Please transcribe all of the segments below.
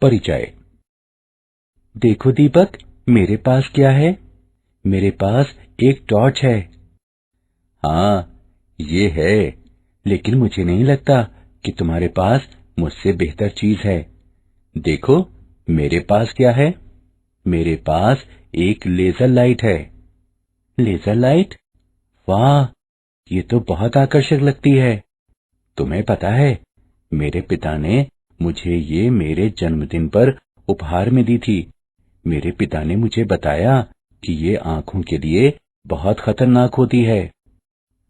परिचय। देखो दीपक, मेरे पास क्या है? मेरे पास एक टॉर्च है। हाँ, ये है, लेकिन मुझे नहीं लगता कि तुम्हारे पास मुझसे बेहतर चीज है। देखो, मेरे पास क्या है? मेरे पास एक लेजर लाइट है। Laser light? वाह, ये तो बहुत आकर्षक लगती है। तुम्हें पता है, मेरे पिता ने मुझे ये मेरे जन्मदिन पर उपहार में दी थी। मेरे पिता ने मुझे बताया कि ये आंखों के लिए बहुत खतरनाक होती है।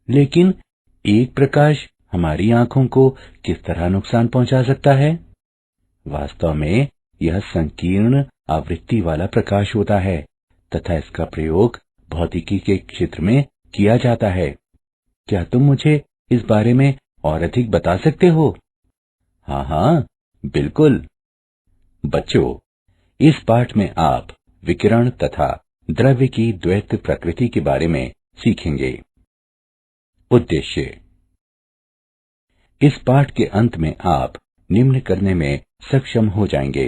लेकिन एक प्रकाश हमारी आंखों को किस तरह नुकसान पहुंचा सकता है? वास्तव में यह संकीर्ण आवृत्ति वाला प्रकाश होता है तथा इसका प्रयोग भौतिकी के क्षेत्र में किया जाता है। क्या तुम मुझे इस बारे में और अधिक बता सकते हो? हाँ हाँ, बिल्कुल। बच्चों, इस पाठ में आप विकिरण तथा द्रव्य की द्वैत प्रकृति के बारे में सीखेंगे। उद्देश्य: इस पाठ के अंत में आप निम्न करने में सक्षम हो जाएंगे।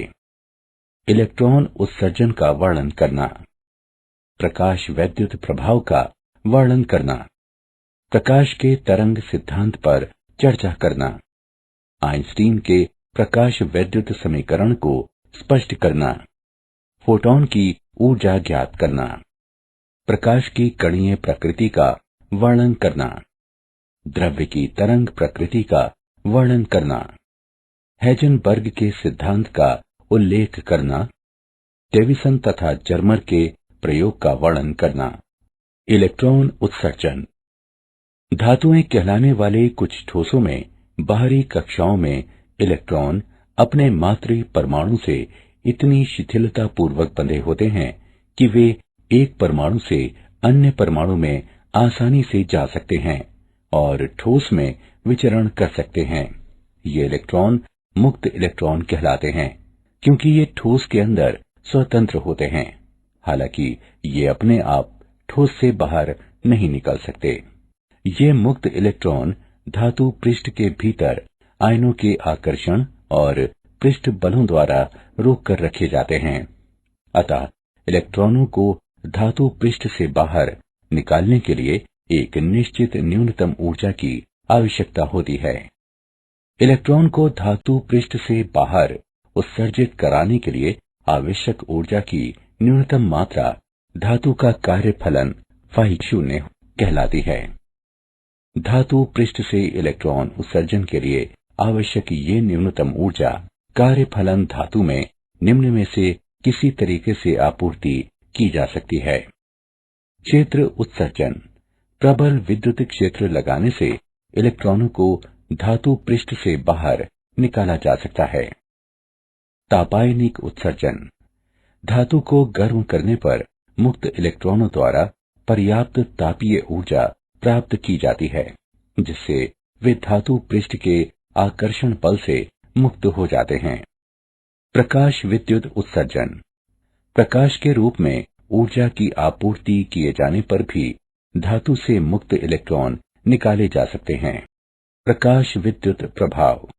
इलेक्ट्रॉन उत्सर्जन का वर्णन करना, प्रकाश वैद्युत प्रभाव का वर्णन करना, प्रकाश के तरंग सिद्धांत पर चर्चा करना, आइंस्टीन के प्रकाश वैद्युत समीकरण को स्पष्ट करना, फोटॉन की ऊर्जा ज्ञात करना, प्रकाश की कणीय प्रकृति का वर्णन करना, द्रव्य की तरंग प्रकृति का वर्णन करना, हेजनबर्ग के सिद्धांत का उल्लेख करना, डेविसन तथा जर्मर के प्रयोग का वर्णन करना। इलेक्ट्रॉन उत्सर्जन। धातुएं कहलाने वाले कुछ ठोसों में बाहरी कक्षाओं में इलेक्ट्रॉन अपने मातृ परमाणु से इतनी शिथिलता पूर्वक बंधे होते हैं कि वे एक परमाणु से अन्य परमाणु में आसानी से जा सकते हैं और ठोस में विचरण कर सकते हैं। ये इलेक्ट्रॉन मुक्त इलेक्ट्रॉन कहलाते हैं क्योंकि ये ठोस के अंदर स्वतंत्र होते हैं। हालांकि ये अपने आप ठोस से बाहर नहीं निकल सकते। ये मुक्त इलेक्ट्रॉन धातु पृष्ठ के भीतर आयनों के आकर्षण और पृष्ठ बलों द्वारा रोक कर रखे जाते हैं। अतः इलेक्ट्रॉनों को धातु पृष्ठ से बाहर निकालने के लिए एक निश्चित न्यूनतम ऊर्जा की आवश्यकता होती है। इलेक्ट्रॉन को धातु पृष्ठ से बाहर उत्सर्जित कराने के लिए आवश्यक ऊर्जा की न्यूनतम मात्रा धातु का कार्यफलन φ0 कहलाती है। धातु पृष्ठ से इलेक्ट्रॉन उत्सर्जन के लिए आवश्यक ये न्यूनतम ऊर्जा कार्यफलन धातु में निम्न में से किसी तरीके से आपूर्ति की जा सकती है। क्षेत्र उत्सर्जन। प्रबल विद्युत क्षेत्र लगाने से इलेक्ट्रॉनों को धातु पृष्ठ से बाहर निकाला जा सकता है। तापायनिक उत्सर्जन। धातु को गर्म करने पर मुक्त इलेक्ट्रॉनों द्वारा पर्याप्त तापीय ऊर्जा प्राप्त की जाती है जिससे वे धातु पृष्ठ के आकर्षण बल से मुक्त हो जाते हैं। प्रकाश विद्युत उत्सर्जन। प्रकाश के रूप में ऊर्जा की आपूर्ति किए जाने पर भी धातु से मुक्त इलेक्ट्रॉन निकाले जा सकते हैं। प्रकाश विद्युत प्रभाव।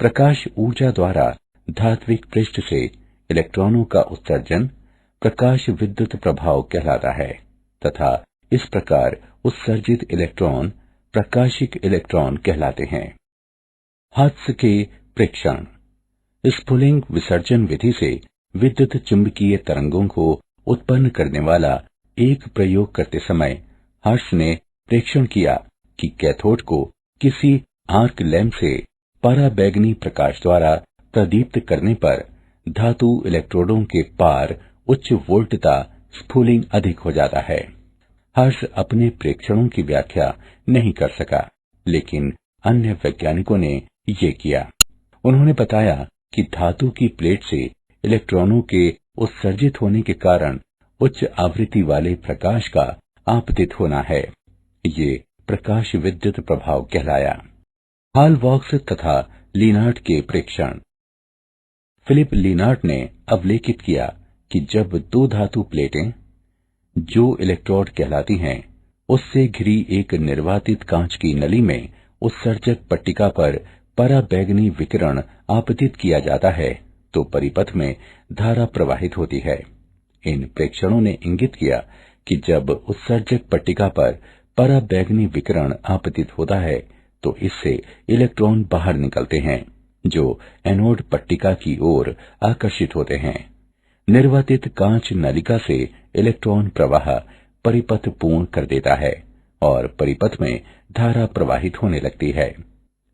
प्रकाश ऊर्जा द्वारा धात्विक पृष्ठ से इलेक्ट्रॉनों का उत्सर्जन प्रकाश विद्युत प्रभाव कहलाता है तथा इस प्रकार उत्सर्जित इलेक्ट्रॉन प्रकाशिक इलेक्ट्रॉन कहलाते हैं। हर्ट्ज के प्रेक्षण। स्फुलिंग विसर्जन विधि से विद्युत चुंबकीय तरंगों को उत्पन्न करने वाला एक प्रयोग करते समय हर्ट्ज ने प्रेक्षण किया कि कैथोड को किसी आर्क लैंप से पराबैंगनी प्रकाश द्वारा प्रदीप्त करने पर धातु इलेक्ट्रोडों के पार उच्च वोल्टता स्फुलिंग अधिक हो जाता है। हर्ट्ज अपने प्रेक्षणों की व्याख्या नहीं कर सका, लेकिन अन्य वैज्ञानिकों ने ये किया। उन्होंने बताया कि धातु की प्लेट से इलेक्ट्रॉनों के उत्सर्जित होने के कारण उच्च आवृत्ति वाले प्रकाश का आपतित होना है। ये प्रकाश विद्युत प्रभाव कहलाया। हाल-वॉक्स तथा लिनार्ड के प्रेक्षण। फिलिप लिनार्ड ने अवलेखित किया कि जब दो धातु प्लेटें, जो इलेक्ट्रोड कहलाती हैं, उससे घिरी एक निर्वातित कांच की नली में उत्सर्जक पट्टिका पर पराबैंगनी विकिरण आपतित किया जाता है तो परिपथ में धारा प्रवाहित होती है। इन प्रेक्षणों ने इंगित किया कि जब उत्सर्जक पट्टिका पर पराबैंगनी विकिरण आपतित होता है तो इससे इलेक्ट्रॉन बाहर निकलते हैं, जो एनोड पट्टिका की ओर आकर्षित होते हैं। निर्वातित कांच नलिका से इलेक्ट्रॉन प्रवाह परिपथ पूर्ण कर देता है और परिपथ में धारा प्रवाहित होने लगती है।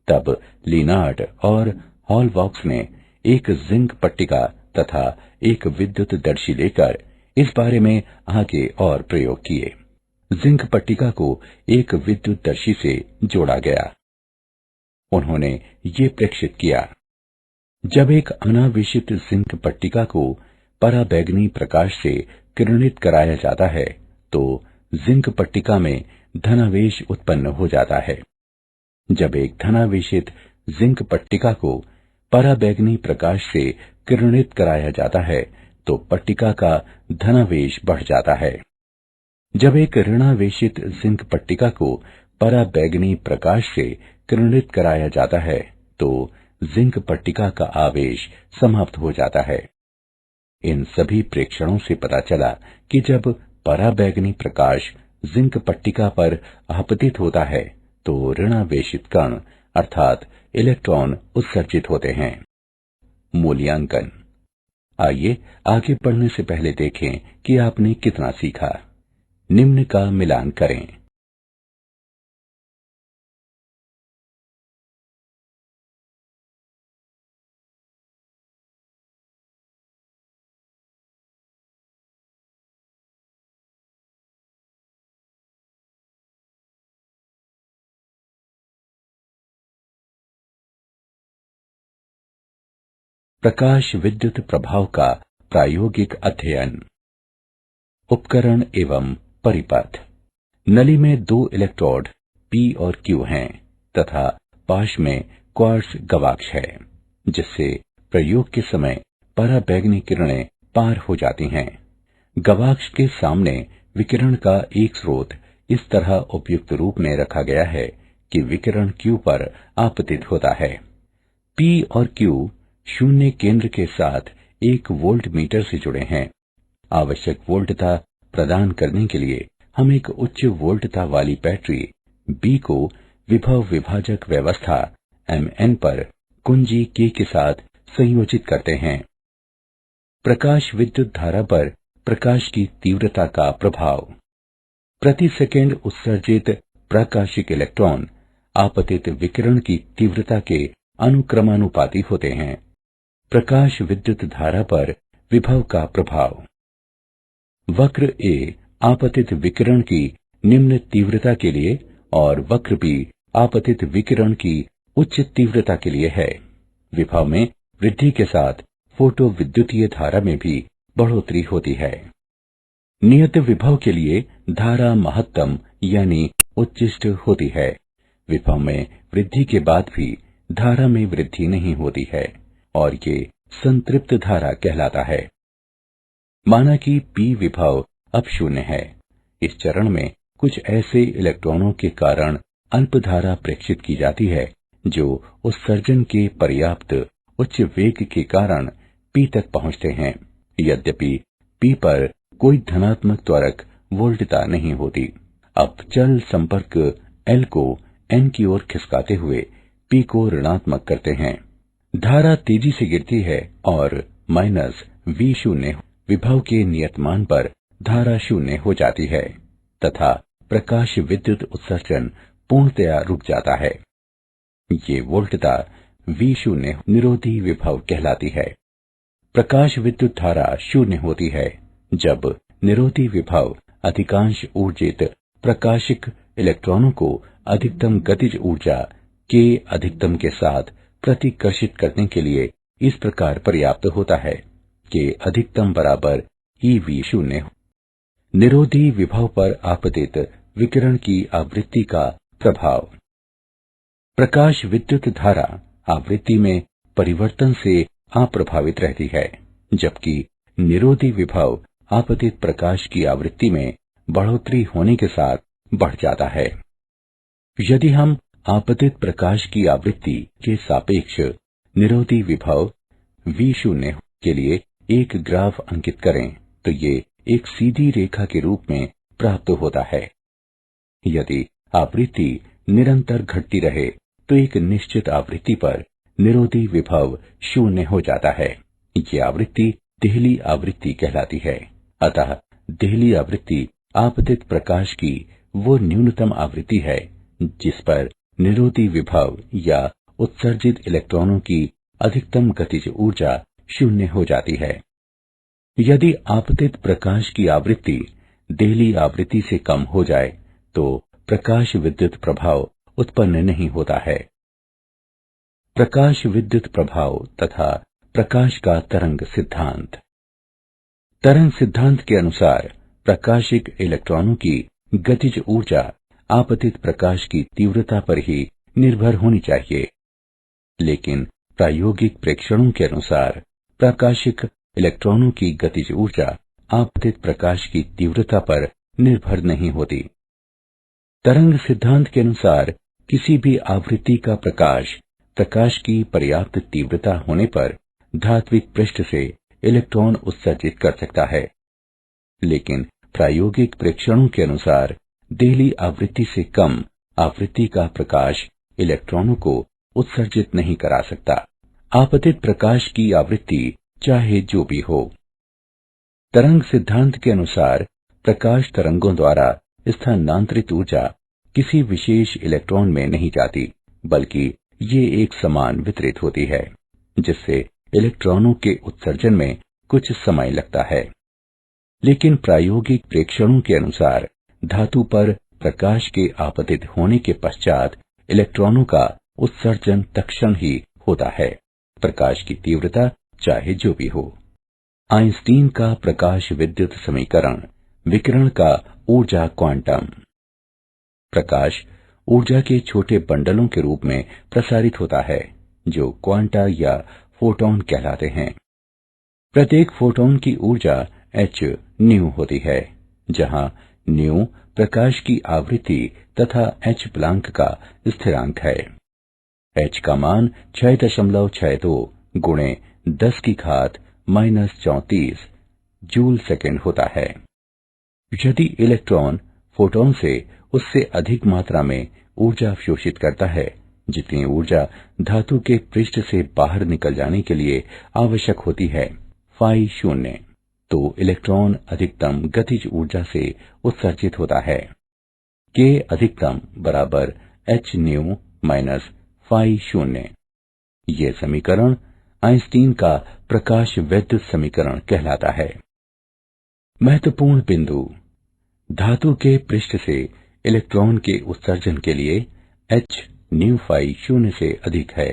तब लिनार्ड और हॉलबॉक्स ने एक जिंक पट्टिका तथा एक विद्युत दर्शी लेकर इस बारे में आगे और प्रयोग किए। जिंक पट्टिका को एक विद्युत दर्शी से जोड़ा गया। उन्होंने ये प्रेक्षित किया, जब एक अनावेशित जिंक पट्टिका को पराबैंगनी प्रकाश से किरणित कराया जाता है तो जिंक पट्टिका में धनावेश उत्पन्न हो जाता है। जब एक धनावेशित जिंक पट्टिका को पराबैंगनी प्रकाश से किरणित कराया जाता है तो पट्टिका का धनावेश बढ़ जाता है। जब एक ऋणावेशित जिंक पट्टिका को पराबैंगनी प्रकाश से किरणित कराया जाता है तो जिंक पट्टिका का आवेश समाप्त हो जाता है। इन सभी प्रेक्षणों से पता चला कि जब पराबैंगनी प्रकाश जिंक पट्टिका पर आपतित होता है तो ऋणावेशित कण अर्थात इलेक्ट्रॉन उत्सर्जित होते हैं। मूल्यांकन। आइए आगे बढ़ने से पहले देखें कि आपने कितना सीखा। निम्न का मिलान करें। प्रकाश विद्युत प्रभाव का प्रायोगिक अध्ययन। उपकरण एवं परिपथ। नली में दो इलेक्ट्रोड P और Q हैं तथा पाश में क्वार्ट्ज गवाक्ष है, जिससे प्रयोग के समय पराबैंगनी किरणें पार हो जाती हैं। गवाक्ष के सामने विकिरण का एक स्रोत इस तरह उपयुक्त रूप में रखा गया है कि विकिरण Q पर आपतित होता है। P और Q शून्य केंद्र के साथ एक वोल्ट मीटर से जुड़े हैं। आवश्यक वोल्टता प्रदान करने के लिए हम एक उच्च वोल्टता वाली बैटरी B को विभव विभाजक व्यवस्था Mn पर कुंजी K के साथ संयोजित करते हैं। प्रकाश विद्युत धारा पर प्रकाश की तीव्रता का प्रभाव। प्रति सेकंड उत्सर्जित प्रकाशिक इलेक्ट्रॉन आपतित विकिरण की तीव्रता के अनुक्रमानुपाती होते हैं। प्रकाश विद्युत धारा पर विभव का प्रभाव। वक्र A आपतित विकिरण की निम्न तीव्रता के लिए और वक्र B आपतित विकिरण की उच्च तीव्रता के लिए है। विभव में वृद्धि के साथ फोटो विद्युतीय धारा में भी बढ़ोतरी होती है। नियत विभव के लिए धारा महत्तम यानी उच्चिष्ट होती है। विभव में वृद्धि के बाद भी धारा में वृद्धि नहीं होती है और ये संतृप्त धारा कहलाता है। माना कि P विभव अब शून्य है। इस चरण में कुछ ऐसे इलेक्ट्रॉनों के कारण अल्प धारा प्रेक्षित की जाती है जो उत्सर्जन के पर्याप्त उच्च वेग के कारण P तक पहुंचते हैं। यद्यपि P पर कोई धनात्मक त्वरक वोल्टता नहीं होती। अब चल संपर्क L को N की ओर खिसकाते हुए P को ऋणात्मक करते हैं। धारा तेजी से गिरती है और V शून्य विभव के नियतमान पर धारा शून्य हो जाती है तथा प्रकाश विद्युत उत्सर्जन पूर्णतया रुक जाता है। ये वोल्टता V शून्य निरोधी विभव कहलाती है। प्रकाश विद्युत धारा शून्य होती है जब निरोधी विभव अधिकांश ऊर्जित प्रकाशिक इलेक्ट्रॉनों को अधिकतम गतिज ऊर्जा के अधिकतम के साथ प्रतिकर्षित करने के लिए इस प्रकार पर्याप्त होता है कि अधिकतम बराबर EV शून्य। निरोधी विभव पर आपतित विकिरण की आवृत्ति का प्रभाव। प्रकाश विद्युत धारा आवृत्ति में परिवर्तन से अप्रभावित रहती है, जबकि निरोधी विभव आपतित प्रकाश की आवृत्ति में बढ़ोतरी होने के साथ बढ़ जाता है। यदि हम आपतित प्रकाश की आवृत्ति के सापेक्ष निरोधी विभव v0 के लिए एक ग्राफ अंकित करें तो ये एक सीधी रेखा के रूप में प्राप्त होता है। यदि आवृत्ति निरंतर घटती रहे तो एक निश्चित आवृत्ति पर निरोधी विभव शून्य हो जाता है। ये आवृत्ति देहली आवृत्ति कहलाती है। अतः देहली आवृत्ति आपतित प्रकाश की वो न्यूनतम आवृत्ति है जिस पर निरोधी विभव या उत्सर्जित इलेक्ट्रॉनों की अधिकतम गतिज ऊर्जा शून्य हो जाती है। यदि आपतित प्रकाश की आवृत्ति देहली आवृत्ति से कम हो जाए तो प्रकाश विद्युत प्रभाव उत्पन्न नहीं होता है। प्रकाश विद्युत प्रभाव तथा प्रकाश का तरंग सिद्धांत। तरंग सिद्धांत के अनुसार प्रकाशिक इलेक्ट्रॉनों की गतिज ऊर्जा आपतित प्रकाश की तीव्रता पर ही निर्भर होनी चाहिए, लेकिन प्रायोगिक प्रेक्षणों के अनुसार प्रकाशिक इलेक्ट्रॉनों की गतिज ऊर्जा आपतित प्रकाश की तीव्रता पर निर्भर नहीं होती। तरंग सिद्धांत के अनुसार किसी भी आवृत्ति का प्रकाश की पर्याप्त तीव्रता होने पर धात्विक पृष्ठ से इलेक्ट्रॉन उत्सर्जित कर सकता है, लेकिन प्रायोगिक प्रेक्षणों के अनुसार देहली आवृत्ति से कम आवृत्ति का प्रकाश इलेक्ट्रॉनों को उत्सर्जित नहीं करा सकता, आपतित प्रकाश की आवृत्ति चाहे जो भी हो। तरंग सिद्धांत के अनुसार प्रकाश तरंगों द्वारा स्थानांतरित ऊर्जा किसी विशेष इलेक्ट्रॉन में नहीं जाती, बल्कि ये एक समान वितरित होती है, जिससे इलेक्ट्रॉनों के उत्सर्जन में कुछ समय लगता है। लेकिन प्रायोगिक प्रेक्षणों के अनुसार धातु पर प्रकाश के आपतित होने के पश्चात इलेक्ट्रॉनों का उत्सर्जन तत्क्षण ही होता है, प्रकाश की तीव्रता चाहे जो भी हो। आइंस्टीन का प्रकाश विद्युत समीकरण, विकिरण का ऊर्जा क्वांटम। प्रकाश ऊर्जा के छोटे बंडलों के रूप में प्रसारित होता है जो क्वांटा या फोटॉन कहलाते हैं। प्रत्येक फोटॉन की ऊर्जा h न्यू होती है, जहां न्यू प्रकाश की आवृत्ति तथा h प्लांक का स्थिरांक है। h का मान 6.62 गुणे 10 की घात -34 जूल सेकेंड होता है। यदि इलेक्ट्रॉन फोटॉन से उससे अधिक मात्रा में ऊर्जा अवशोषित करता है, जितनी ऊर्जा धातु के पृष्ठ से बाहर निकल जाने के लिए आवश्यक होती है फाई 0, तो इलेक्ट्रॉन अधिकतम गतिज ऊर्जा से उत्सर्जित होता है। K अधिकतम बराबर h न्यू माइनस फाई 0। ये समीकरण आइंस्टीन का प्रकाश विद्युत समीकरण कहलाता है। महत्वपूर्ण बिंदु, धातु के पृष्ठ से इलेक्ट्रॉन के उत्सर्जन के लिए h न्यू फाई 0 से अधिक है।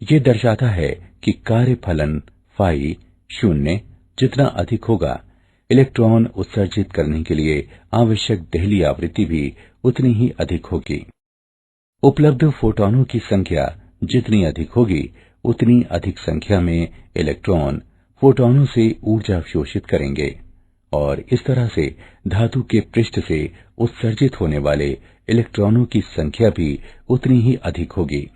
ये दर्शाता है कि कार्यफलन फाई 0 जितना अधिक होगा, इलेक्ट्रॉन उत्सर्जित करने के लिए आवश्यक देहली आवृत्ति भी उतनी ही अधिक होगी। उपलब्ध फोटॉनों की संख्या जितनी अधिक होगी, उतनी अधिक संख्या में इलेक्ट्रॉन फोटॉनों से ऊर्जा अवशोषित करेंगे और इस तरह से धातु के पृष्ठ से उत्सर्जित होने वाले इलेक्ट्रॉनों की संख्या भी उतनी ही अधिक होगी।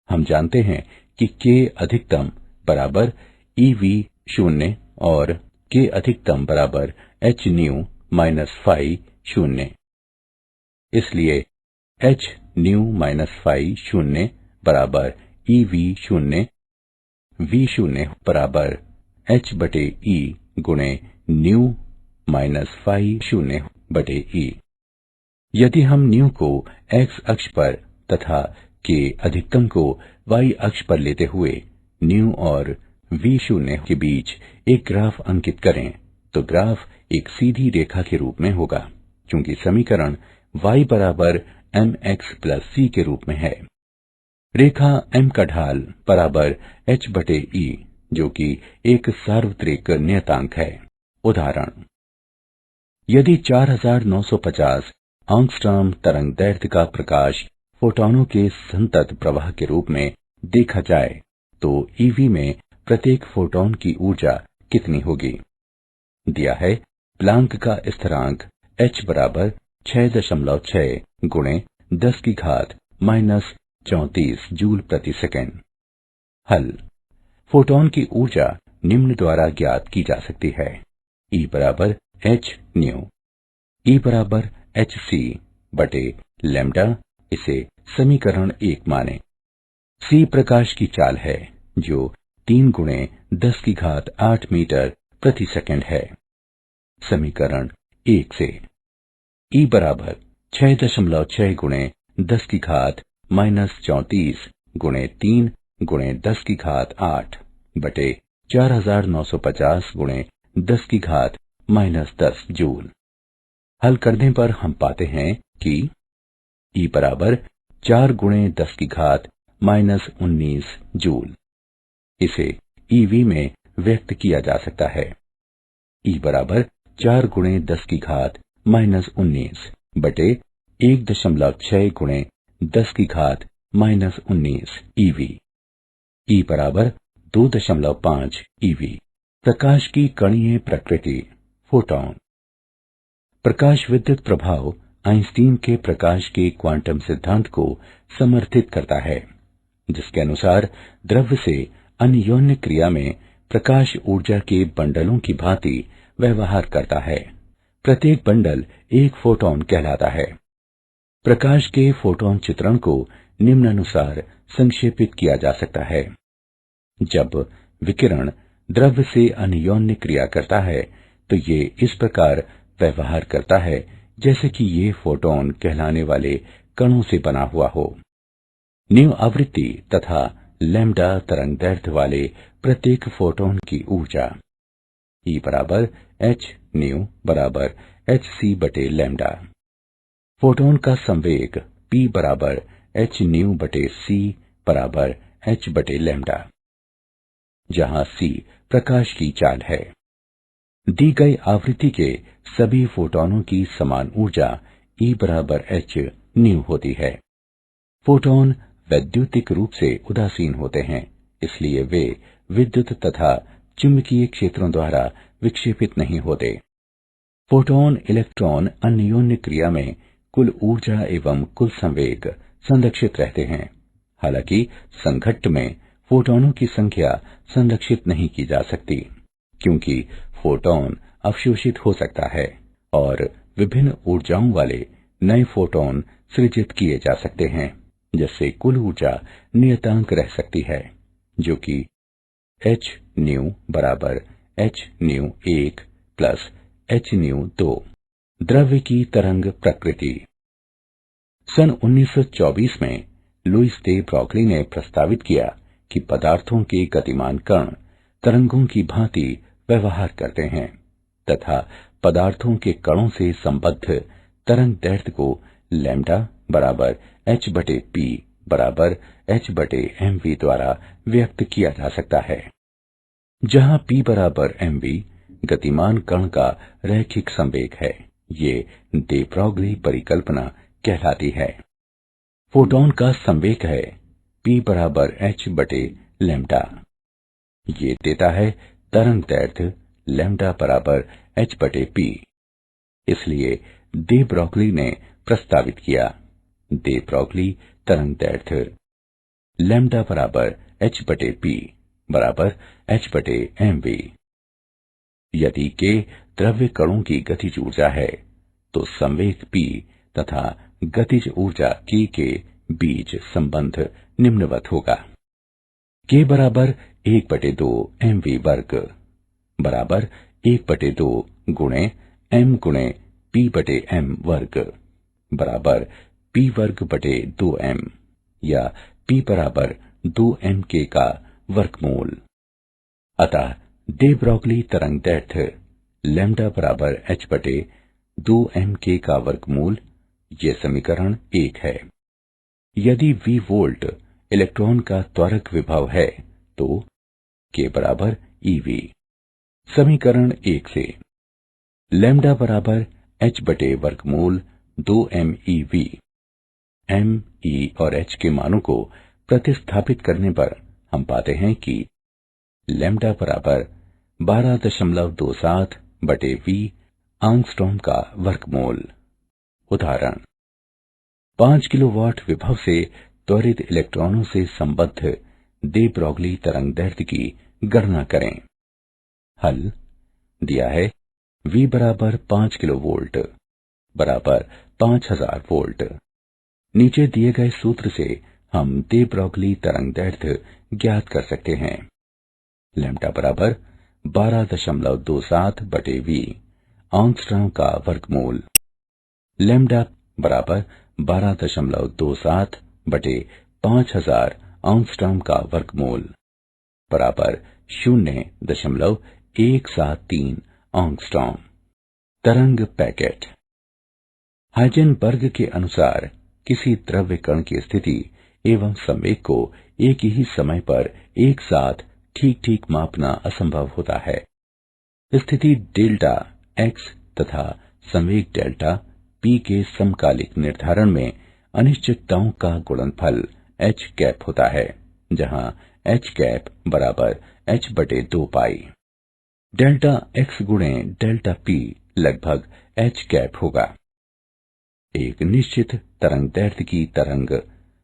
हम जानते हैं कि K अधिकतम बराबर eV0 और K अधिकतम बराबर h न्यू माइनस फाई 0। इसलिए h न्यू माइनस फाई 0 बराबर eV0, V0 बराबर h बटे E गुणे न्यू माइनस फाई 0 बटे E। यदि हम न्यू को x अक्ष पर तथा K अधिकतम को y अक्ष पर लेते हुए न्यू और V0 के बीच एक ग्राफ अंकित करें तो ग्राफ एक सीधी रेखा के रूप में होगा, क्योंकि समीकरण y बराबर mx प्लस c के रूप में है। रेखा m का ढाल बराबर h बटे E, जो कि एक सार्वत्रिक नियतांक है। उदाहरण, यदि 4950 एंगस्ट्रॉम तरंग दैर्ध्य का प्रकाश फोटॉनों के संतत प्रवाह के रूप में देखा जाए तो ईवी में प्रत्येक फोटॉन की ऊर्जा कितनी होगी? दिया है प्लांक का स्थिरांक h बराबर 6.6 गुणे 10 की घात -34 जूल प्रति सेकंड। हल, फोटॉन की ऊर्जा निम्न द्वारा ज्ञात की जा सकती है। E बराबर h न्यू। E बराबर h c बटे लैम्डा। इसे समीकरण 1 माने। c प्रकाश की चाल है जो 3 गुणे 10 की घात 8 मीटर प्रति सेकंड है। समीकरण 1 से E बराबर 6.6 गुणे 10 की घात -34 गुणे 3 गुणे 10 की घात 8 बटे 4950 गुणे 10 की घात -10 जूल। हल करने पर हम पाते हैं कि E बराबर 4 गुणे 10 की घात -19 जूल। इसे EV में व्यक्त किया जा सकता है। E बराबर 4 गुणे 10 की घात -19 बटे 1.6 गुणे 10 की घात -19 EV। E बराबर 2.5 EV। प्रकाश की कणीय प्रकृति, फोटॉन। प्रकाश विद्युत प्रभाव आइंस्टीन के प्रकाश के क्वांटम सिद्धांत को समर्थित करता है, जिसके अनुसार द्रव्य से अन्योन्य क्रिया में प्रकाश ऊर्जा के बंडलों की भांति व्यवहार करता है। प्रत्येक बंडल एक फोटॉन कहलाता है। प्रकाश के फोटॉन चित्रण को निम्नानुसार संक्षेपित किया जा सकता है। जब विकिरण द्रव्य से अन्योन्य क्रिया करता है तो ये इस प्रकार व्यवहार करता है जैसे कि ये फोटॉन कहलाने वाले कणों से बना हुआ हो। न्यू आवृत्ति तथा लैम्डा तरंगदैर्ध्य वाले प्रत्येक फोटॉन की ऊर्जा E बराबर h न्यू बराबर h c बटे लैम्डा। फोटॉन का संवेग P बराबर h न्यू बटे c बराबर h बटे लैम्डा, जहां c प्रकाश की चाल है। दी गई आवृत्ति के सभी फोटॉनों की समान ऊर्जा E बराबर h न्यू होती है। फोटॉन वैद्युतिक रूप से उदासीन होते हैं, इसलिए वे विद्युत तथा चुंबकीय क्षेत्रों द्वारा विक्षेपित नहीं होते। फोटॉन इलेक्ट्रॉन अन्योन्य क्रिया में कुल ऊर्जा एवं कुल संवेग संरक्षित रहते हैं। हालांकि संघट्ट में फोटॉनों की संख्या संरक्षित नहीं की जा सकती, क्योंकि फोटॉन अवशोषित हो सकता है और विभिन्न ऊर्जाओं वाले नए फोटॉन सृजित किए जा सकते हैं, जिससे कुल ऊर्जा नियतांक रह सकती है, जो कि h न्यू बराबर h new 1 plus h new 2। द्रव्य की तरंग प्रकृति। सन 1924 में लुईस दे ब्रॉगली ने प्रस्तावित किया कि पदार्थों के गतिमान कण तरंगों की भांति व्यवहार करते हैं तथा पदार्थों के कणों से संबद्ध तरंगदैर्ध्य को लैम्डा बराबर h बटे p बराबर h बटे mv द्वारा व्यक्त किया जा सकता है, जहां p बराबर mv गतिमान कण का रैखिक संवेग है। ये दे ब्रॉगली परिकल्पना कहलाती है। फोटॉन का संवेग है p बराबर h बटे लैम्डा। ये देता है तरंगदैर्ध्य लैम्डा बराबर h बटे p। इसलिए दे ब्रॉगली ने प्रस्तावित किया दे ब्रॉगली तरंगदैर्ध्य लैम्डा बराबर h बटे p बराबर h बटे mv। यदि k द्रव्य कणों की गतिज ऊर्जा है तो संवेग p तथा गतिज ऊर्जा k के बीच संबंध निम्नवत होगा। k बराबर 1/2 mv वर्ग बराबर 1/2 गुणे m गुणे p बटे m वर्ग बराबर p वर्ग बटे 2m या p बराबर 2mk का वर्गमूल। अतः दे ब्रॉगली तरंगदैर्ध्य लैम्डा बराबर h बटे 2mk का वर्गमूल, ये समीकरण 1 है। यदि v वोल्ट इलेक्ट्रॉन का त्वरक विभव है तो k बराबर eV। समीकरण 1 से लैम्डा बराबर h बटे वर्गमूल 2meV। m, e और h के मानों को प्रतिस्थापित करने पर हम पाते हैं कि लैम्डा बराबर 12.27 बटे v एंगस्ट्रॉम का वर्गमूल। उदाहरण 5 किलोवाट विभव से त्वरित इलेक्ट्रॉनों से संबद्ध दे ब्रोगली तरंगदैर्ध्य की गणना करें। हल दिया है V बराबर 5 किलोवोल्ट बराबर 5000 वोल्ट। नीचे दिए गए सूत्र से हम दे ब्रोगली तरंगदैर्ध्य ज्ञात कर सकते हैं। लैम्ब्डा बराबर 12.27 बटे V एंगस्ट्रॉम का वर्गमूल। लैम्ब्डा बराबर 12.27 बटे 5000 एंगस्ट्रॉम का वर्गमूल बराबर 0.173 एंगस्ट्रॉम। तरंग पैकेट। हाइजेनबर्ग के अनुसार किसी द्रव्य कण की स्थिति एवं संवेग को एक ही समय पर एक साथ ठीक ठीक मापना असंभव होता है। स्थिति डेल्टा x तथा संवेग डेल्टा p के समकालिक निर्धारण में अनिश्चितताओं का गुणनफल h कैप होता है, जहां h कैप बराबर h बटे 2 पाई। डेल्टा x गुणे डेल्टा p लगभग h कैप होगा। एक निश्चित तरंगदैर्ध्य की तरंग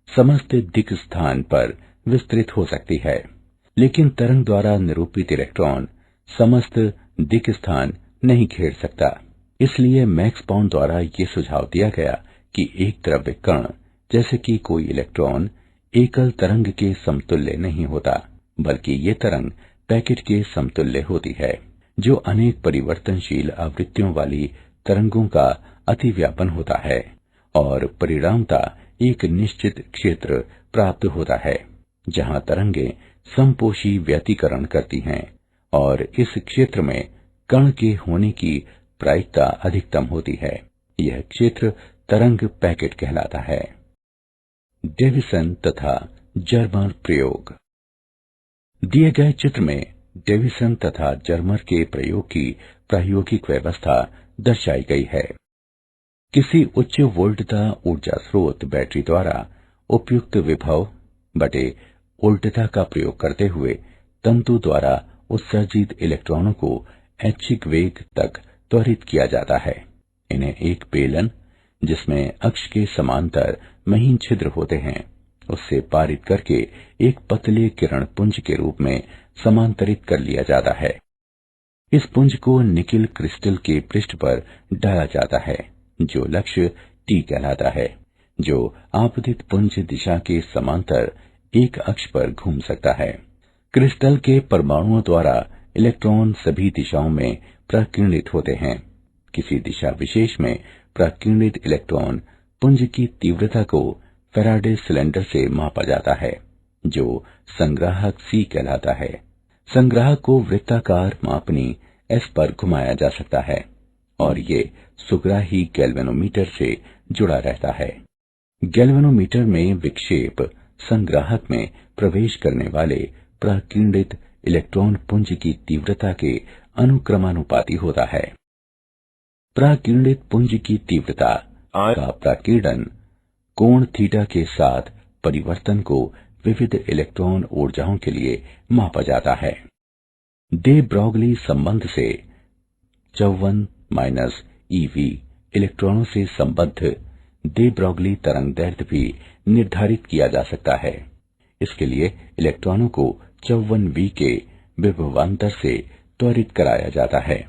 समस्त दिक् स्थान पर विस्तृत हो सकती है, लेकिन तरंग द्वारा निरूपित इलेक्ट्रॉन समस्त दिक् स्थान नहीं घेर सकता। इसलिए मैक्स बॉर्न द्वारा ये सुझाव दिया गया कि एक द्रव्य कण जैसे कि कोई इलेक्ट्रॉन एकल तरंग के समतुल्य नहीं होता, बल्कि ये तरंग पैकेट के समतुल्य होती है, जो अनेक परिवर्तनशील आवृत्तियों वाली तरंगों का अतिव्यापन होता है और परिणामतः एक निश्चित क्षेत्र प्राप्त होता है, जहां तरंगें समपोषी व्यतिकरण करती हैं और इस क्षेत्र में कण के होने की प्रायिकता अधिकतम होती है। यह क्षेत्र तरंग पैकेट कहलाता है। डेविसन तथा जर्मर प्रयोग। दिए गए चित्र में डेविसन तथा जर्मर के प्रयोग की प्रायोगिक व्यवस्था दर्शाई गई है। किसी उच्च वोल्टता ऊर्जा स्रोत बैटरी द्वारा उपयुक्त विभव बटे वोल्टता का प्रयोग करते हुए तंतु द्वारा उत्सर्जित इलेक्ट्रॉनों को ऐच्छिक वेग तक त्वरित किया जाता है। इन्हें एक बेलन, जिसमें अक्ष के समांतर महीन छिद्र होते हैं, उससे पारित करके एक पतले किरण पुंज के रूप में समांतरित कर लिया जाता है। इस पुंज को निकिल क्रिस्टल के पृष्ठ पर डाला जाता है, जो लक्ष्य T कहलाता है, जो आपतित पुंज दिशा के समांतर एक अक्ष पर घूम सकता है। क्रिस्टल के परमाणुओं द्वारा इलेक्ट्रॉन सभी दिशाओं में प्रकीर्णित होते हैं। किसी दिशा विशेष में प्रकीर्णित इलेक्ट्रॉन पुंज की तीव्रता को फैराडे सिलेंडर से मापा जाता है, जो संग्राहक C कहलाता है। संग्राहक को वृत्ताकार मापनी S पर घुमाया जा सकता है और ये सुग्राही गैल्वेनोमीटर से जुड़ा रहता है। गैल्वेनोमीटर में विक्षेप संग्राहक में प्रवेश करने वाले प्रकीर्णित इलेक्ट्रॉन पुंज की तीव्रता के अनुक्रमानुपाती होता है। प्रकीर्णित पुंज की तीव्रता का प्रकीर्णन कोण थीटा के साथ परिवर्तन को विविध इलेक्ट्रॉन ऊर्जाओं के लिए मापा जाता है। दे ब्रोगली संबंध से 54 eV इलेक्ट्रॉनों से संबद्ध दे ब्रोगली तरंगदैर्ध्य भी निर्धारित किया जा सकता है। इसके लिए इलेक्ट्रॉनों को 54V के विभवांतर से त्वरित कराया जाता है।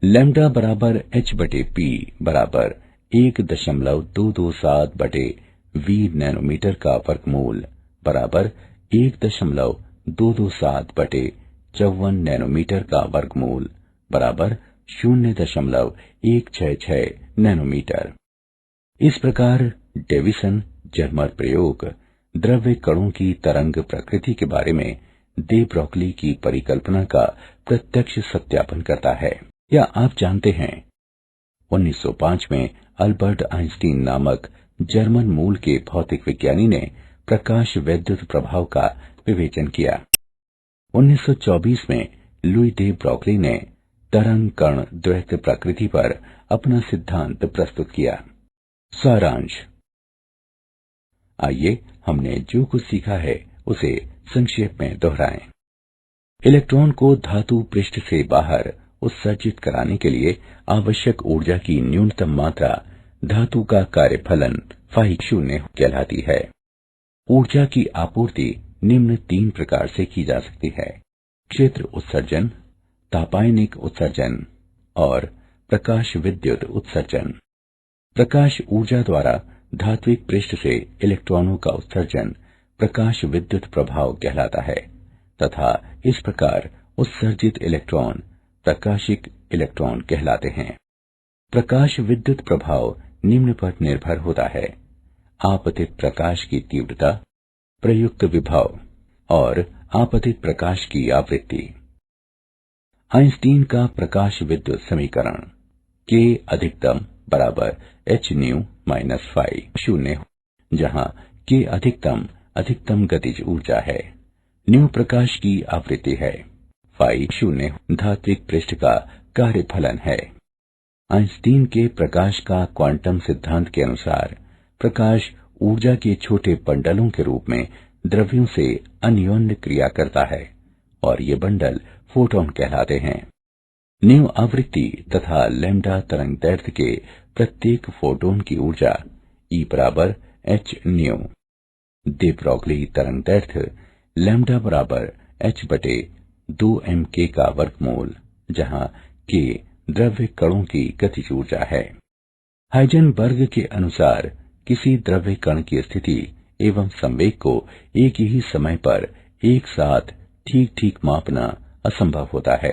लैम्ब्डा बराबर h बटे p बराबर 1.227 बटे V नैनोमीटर का वर्गमूल बराबर 1.227 बटे 54 नैनोमीटर का वर्गमूल बराबर 0.166 नैनोमीटर। इस प्रकार डेविसन जर्मर प्रयोग द्रव्य कणों की तरंग प्रकृति के बारे में दे ब्रोगली की परिकल्पना का प्रत्यक्ष सत्यापन करता है। या आप जानते हैं, 1905 में अल्बर्ट आइंस्टीन नामक जर्मन मूल के भौतिक विज्ञानी ने प्रकाश वैद्युत प्रभाव का विवेचन किया। 1924 में लुई दे ब्रोगली ने तरंग कण द्वैत प्रकृति पर अपना सिद्धांत प्रस्तुत किया। सारांश। आइए हमने जो कुछ सीखा है उसे संक्षेप में दोहराएं। इलेक्ट्रॉन को धातु पृष्ठ से बाहर उत्सर्जित कराने के लिए आवश्यक ऊर्जा की न्यूनतम मात्रा धातु का कार्यफलन फाई 0 कहलाती है। ऊर्जा की आपूर्ति निम्न 3 प्रकार से की जा सकती है: क्षेत्र उत्सर्जन, तापायनिक उत्सर्जन और प्रकाश विद्युत उत्सर्जन। प्रकाश ऊर्जा द्वारा धात्विक पृष्ठ से इलेक्ट्रॉनों का उत्सर्जन प्रकाश विद्युत प्रभाव कहलाता है तथा इस प्रकार उत्सर्जित इलेक्ट्रॉन प्रकाशिक इलेक्ट्रॉन कहलाते हैं। प्रकाश विद्युत प्रभाव निम्न पर निर्भर होता है: आपतित प्रकाश की तीव्रता, प्रयुक्त विभव और आपतित प्रकाश की आवृत्ति। आइंस्टीन का प्रकाश विद्युत समीकरण K अधिकतम बराबर h न्यू माइनस फाई शून्य, जहां K अधिकतम गतिज ऊर्जा है, न्यू प्रकाश की आवृत्ति है, फाई शून्य धात्विक पृष्ठ का कार्यफलन है। आइंस्टीन के प्रकाश का क्वांटम सिद्धांत के अनुसार प्रकाश ऊर्जा के छोटे बंडलों के रूप में द्रव्यों से अन्योन्य क्रिया करता है और ये बंडल फोटॉन कहलाते हैं। न्यू आवृत्ति तथा लैम्डा तरंगदैर्ध्य के प्रत्येक फोटोन की ऊर्जा E बराबर h न्यू। दे ब्रॉगली तरंगदैर्ध्य लैम्डा बराबर h बटे 2m_k का वर्गमूल, जहां k द्रव्य कणों की गतिज ऊर्जा है। हाइजेनबर्ग के अनुसार किसी द्रव्य कण की स्थिति एवं संवेग को एक ही समय पर एक साथ ठीक ठीक मापना असंभव होता है।